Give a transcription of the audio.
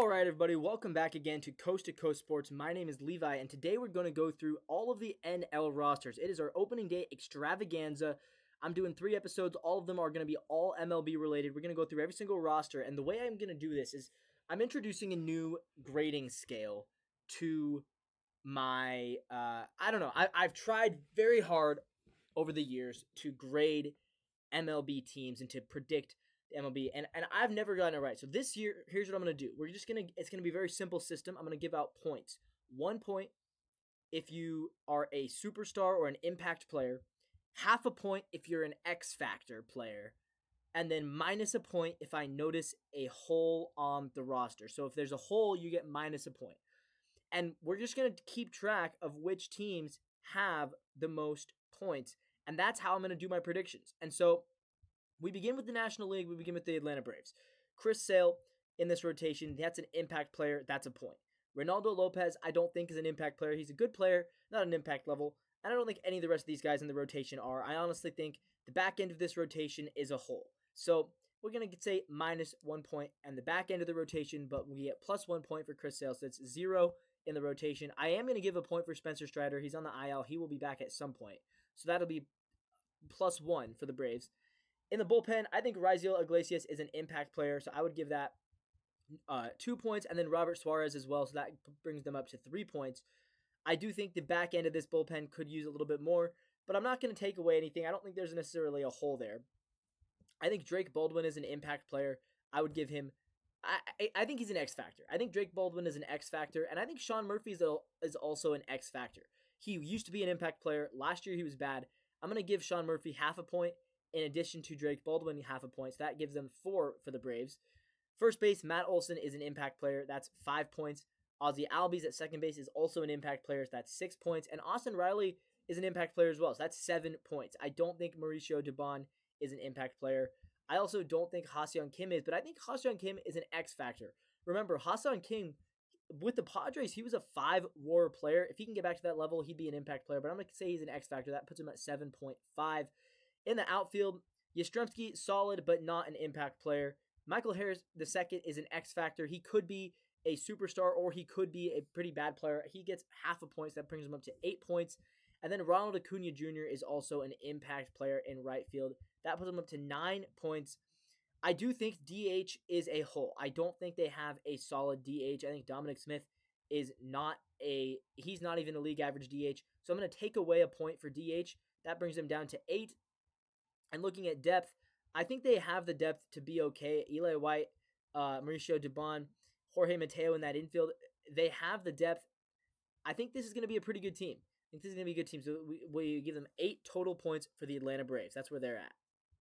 right, everybody, welcome back again to Coast Sports. My name is Levi, and today we're going to go through all of the NL rosters. It is our opening day extravaganza. I'm doing 3 episodes. All of them are going to be all MLB related. We're going to go through every single roster, and the way I'm going to do this is I'm introducing a new grading scale to my, I've tried very hard over the years to grade MLB teams and to predict the MLB, and I've never gotten it right. So this year, here's what I'm gonna do. It's gonna be a very simple system. I'm gonna give out points. 1 point if you are a superstar or an impact player, half a point if you're an X Factor player, and then minus a point if I notice a hole on the roster. So if there's a hole, you get minus a point. And we're just going to keep track of which teams have the most points. And that's how I'm going to do my predictions. And so we begin with the National League. We begin with the Atlanta Braves. Chris Sale in this rotation, that's an impact player. That's a point. Ronaldo Lopez, I don't think is an impact player. He's a good player, not an impact level. And I don't think any of the rest of these guys in the rotation are. I honestly think the back end of this rotation is a hole. So we're going to say minus 1 point and the back end of the rotation, but we get plus 1 point for Chris Sale. So it's 0 in the rotation. I am going to give a point for Spencer Strider. He's on the IL. He will be back at some point. So that'll be plus 1 for the Braves. In the bullpen, I think Raisel Iglesias is an impact player, so I would give that 2 points, and then Robert Suarez as well, so that brings them up to 3 points. I do think the back end of this bullpen could use a little bit more, but I'm not going to take away anything. I don't think there's necessarily a hole there. I think Drake Baldwin is an impact player. I would give him I think he's an X factor. I think Drake Baldwin is an X factor, and I think Sean Murphy is also an X factor. He used to be an impact player. Last year he was bad. I'm going to give Sean Murphy half a point in addition to Drake Baldwin half a point. So that gives them 4 for the Braves. First base, Matt Olson is an impact player. That's 5 points. Ozzie Albies at second base is also an impact player. So that's 6 points. And Austin Riley is an impact player as well. So that's 7 points. I don't think Mauricio Dubon is an impact player. I also don't think Ha-Seong Kim is, but I think Ha-Seong Kim is an X factor. Remember, Ha-Seong Kim, with the Padres, he was a 5 WAR player. If he can get back to that level, he'd be an impact player, but I'm going to say he's an X factor. That puts him at 7.5. In the outfield, Yastrzemski, solid, but not an impact player. Michael Harris II is an X factor. He could be a superstar or he could be a pretty bad player. He gets half a point, so that brings him up to 8 points. And then Ronald Acuna Jr. is also an impact player in right field. That puts him up to 9 points. I do think DH is a hole. I don't think they have a solid DH. I think Dominic Smith is he's not even a league average DH. So I'm going to take away a point for DH. That brings him down to 8. And looking at depth, I think they have the depth to be okay. Eli White, Mauricio Dubon, Jorge Mateo in that infield, they have the depth. I think this is going to be a pretty good team. I think this is going to be a good team. So we give them 8 total points for the Atlanta Braves. That's where they're at.